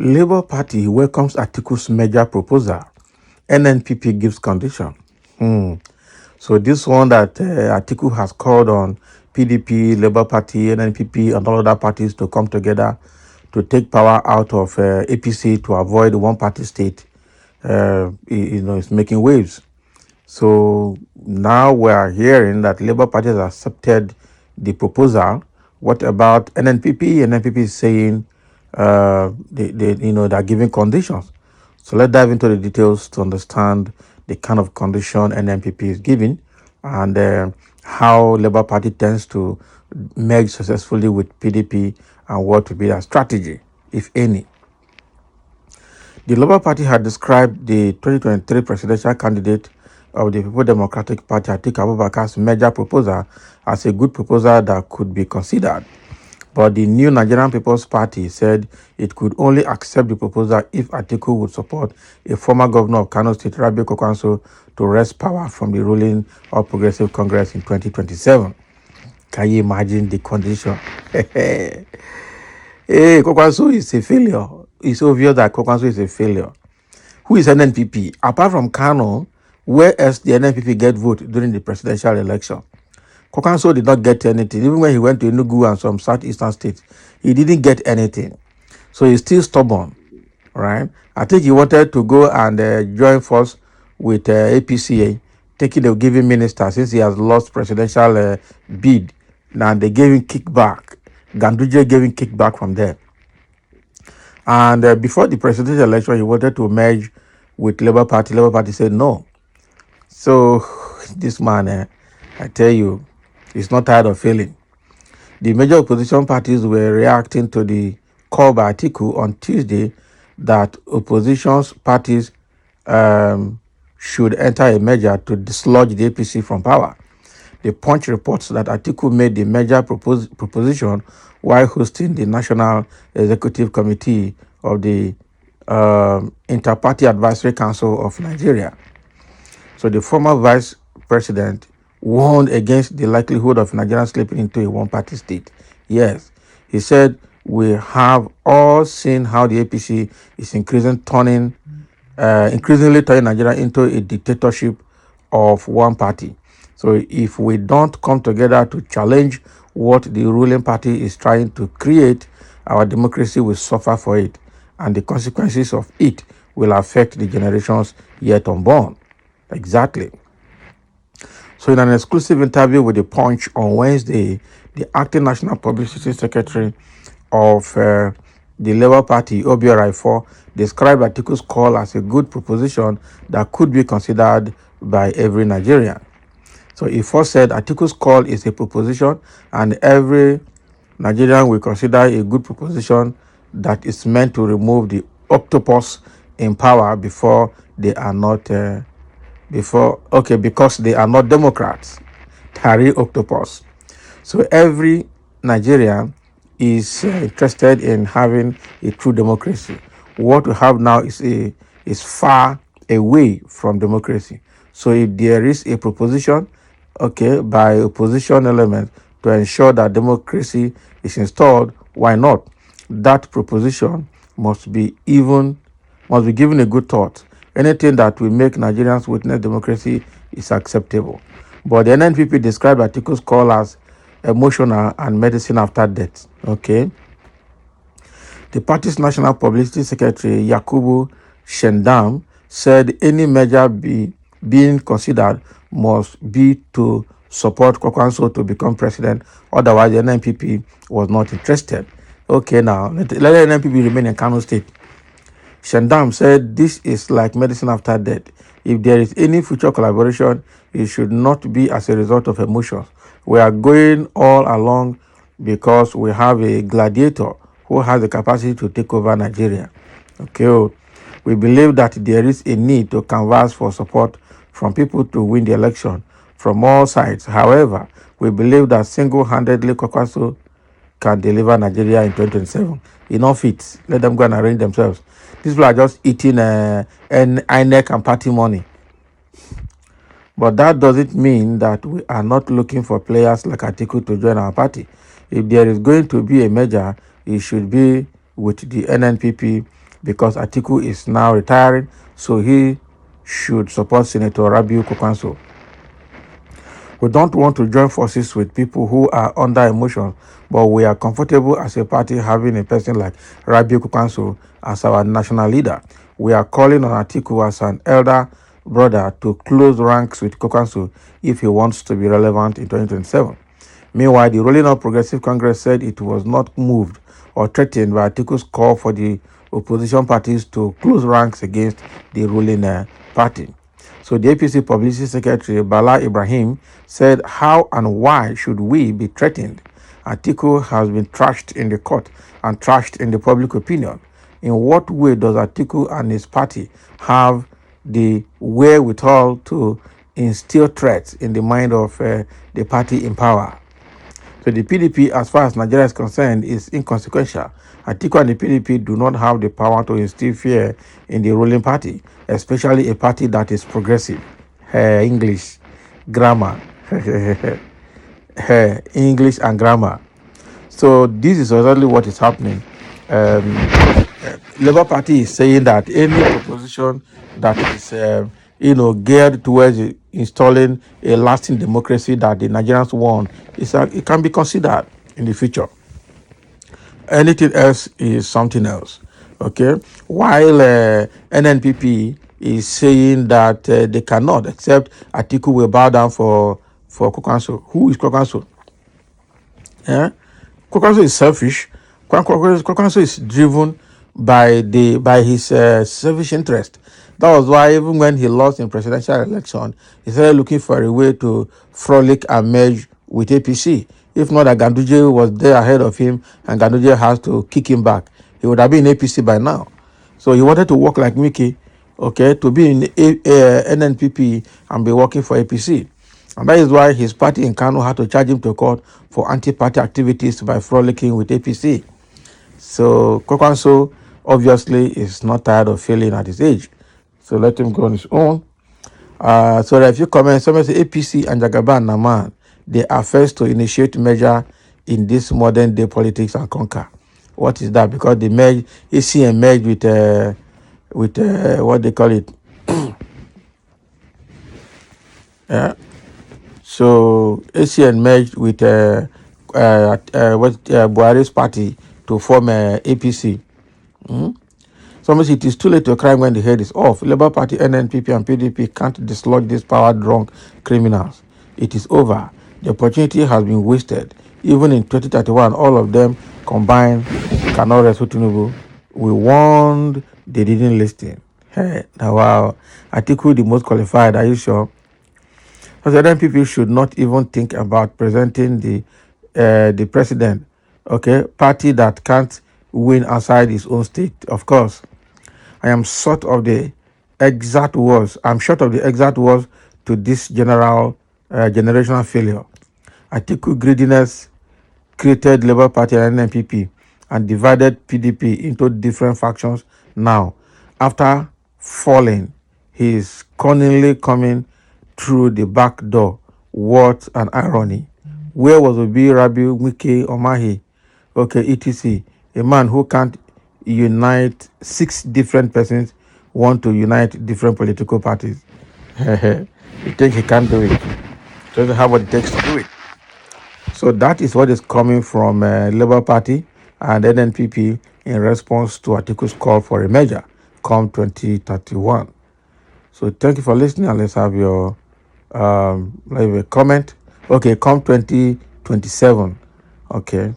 Labour Party welcomes Atiku'S merger proposal. Nnpp gives condition. So this one that Atiku has called on PDP, Labour Party, Nnpp, and all other parties to come together to take power out of APC to avoid one-party state, is making waves. So now we are hearing that Labour Party has accepted the proposal. What about Nnpp? Nnpp is saying they're giving conditions. So let's dive into the details to understand the kind of condition Nnpp is giving and how Labour Party tends to merge successfully with PDP and what will be their strategy, if any. The Labour Party had described the 2023 presidential candidate of the People Democratic Party, Atiku'S merger proposal as a good proposal that could be considered. But the new Nigerian People's Party said it could only accept the proposal if Atiku would support a former governor of Kano State, Rabiu Kwankwaso, to wrest power from the ruling All Progressive Congress in 2027. Can you imagine the condition? Hey, Kwankwaso is a failure. It's obvious that Kwankwaso is a failure. Who is Nnpp? Apart from Kano, where else did Nnpp get vote during the presidential election? Kwankwaso did not get anything. Even when he went to Enugu and some southeastern states, he didn't get anything. So he's still stubborn, right? I think he wanted to go and join force with APCA, taking the giving minister since he has lost presidential bid. Now they gave him kickback. Ganduje gave him kickback from there. And before the presidential election, he wanted to merge with Labour Party. Labour Party said no. So this man, I tell you, he's not tired of failing. The major opposition parties were reacting to the call by Atiku on Tuesday that opposition parties should enter a measure to dislodge the APC from power. The Punch reports that Atiku made the major proposition while hosting the National Executive Committee of the Inter-Party Advisory Council of Nigeria. So the former vice president warned against the likelihood of Nigeria slipping into a one-party state. Yes, he said, we have all seen how the APC is increasingly turning Nigeria into a dictatorship of one party. So if we don't come together to challenge what the ruling party is trying to create, our democracy will suffer for it, and the consequences of it will affect the generations yet unborn. Exactly. So in an exclusive interview with The Punch on Wednesday, the acting National Publicity Secretary of the Labour Party, Obiora Raifo, described Atiku's call as a good proposition that could be considered by every Nigerian. So he first said Atiku's call is a proposition and every Nigerian will consider a good proposition that is meant to remove the octopus in power because they are not Democrats. Tari octopus. So every Nigerian is interested in having a true democracy. What we have now is far away from democracy. So if there is a proposition, by opposition element to ensure that democracy is installed, why not? That proposition must be given a good thought. Anything that will make Nigerians witness democracy is acceptable. But the Nnpp described Atiku's call as emotional and medicine after death. Okay. The party's National Publicity Secretary, Yakubu Shendam, said any measure being considered must be to support Kwankwaso to become president. Otherwise, the Nnpp was not interested. Okay, now, let the Nnpp remain in Kano State. Shendam said this is like medicine after death. If there is any future collaboration, it should not be as a result of emotions. We are going all along because we have a gladiator who has the capacity to take over Nigeria. Okay, we believe that there is a need to canvass for support from people to win the election from all sides. However, we believe that single-handedly Kwankwaso can deliver Nigeria in 2027. Enough it. Let them go and arrange themselves. These people are just eating INEC and party money. But that doesn't mean that we are not looking for players like Atiku to join our party. If there is going to be a merger, it should be with the Nnpp because Atiku is now retiring, so he should support Senator Rabiu Kokwanso. We don't want to join forces with people who are under emotion, but we are comfortable as a party having a person like Rabiu Kokwanso as our national leader. We are calling on Atiku as an elder brother to close ranks with Kokwanso if he wants to be relevant in 2027. Meanwhile, the ruling All Progressive Congress said it was not moved or threatened by Atiku's call for the opposition parties to close ranks against the ruling party. So the APC Publicity Secretary Bala Ibrahim said, "How and why should we be threatened? Atiku has been trashed in the court and trashed in the public opinion. In what way does Atiku and his party have the wherewithal to instill threats in the mind of the party in power?" So the PDP, as far as Nigeria is concerned, is inconsequential. Atiku and the PDP do not have the power to instill fear in the ruling party, especially a party that is progressive. English, grammar, English and grammar. So this is exactly what is happening. Labour Party is saying that any proposition that is, geared towards installing a lasting democracy that the Nigerians want, it can be considered in the future. Anything else is something else. Okay, while NNPP is saying that they cannot, except Atiku will bow down for Kokwanso. Who is Kokwanso? Yeah, Kokwanso is selfish. Kokwanso is driven by his selfish interest. That was why even when he lost in presidential election, he started looking for a way to frolic and merge with APC. If not, that Ganduje was there ahead of him and Ganduje has to kick him back, he would have been in APC by now. So he wanted to work like Mickey, okay, to be in NNPP and be working for APC. And that is why his party in Kano had to charge him to court for anti-party activities by frolicking with APC. So Kokwanso obviously is not tired of failing at his age. So let him go on his own. So there are a few comments. Somebody say APC and Jagaban Naman, they are first to initiate measure in this modern day politics and conquer. What is that? Because they merged, ACM merged with what they call it. Yeah. So ACN merged with Buhari's party to form APC. Somebody said it is too late to cry when the head is off. Labour Party, NNPP, and PDP can't dislodge these power-drunk criminals. It is over. The opportunity has been wasted. Even in 2031, all of them combined cannot rescue Tinubu. We warned, they didn't listen. Hey, now wow. Atiku, the most qualified, are you sure? Because the NPP should not even think about presenting the president, okay, party that can't win outside his own state. Of course, I am short of the exact words. I'm short of the exact words to this generational failure. Atiku greediness created Labour Party and NPP and divided PDP into different factions. Now, after falling, he is cunningly coming through the back door. What an irony. Where was Obi, Rabiu, Wike, Omahi, okay, etc.? A man who can't unite 6 different persons want to unite different political parties. You think he can't do it? Doesn't have what it takes to do it. So that is what is coming from Labour Party and NNPP in response to Atiku's call for a measure come 2031. So thank you for listening, and let's have your leave a comment. Okay, come 2027. Okay.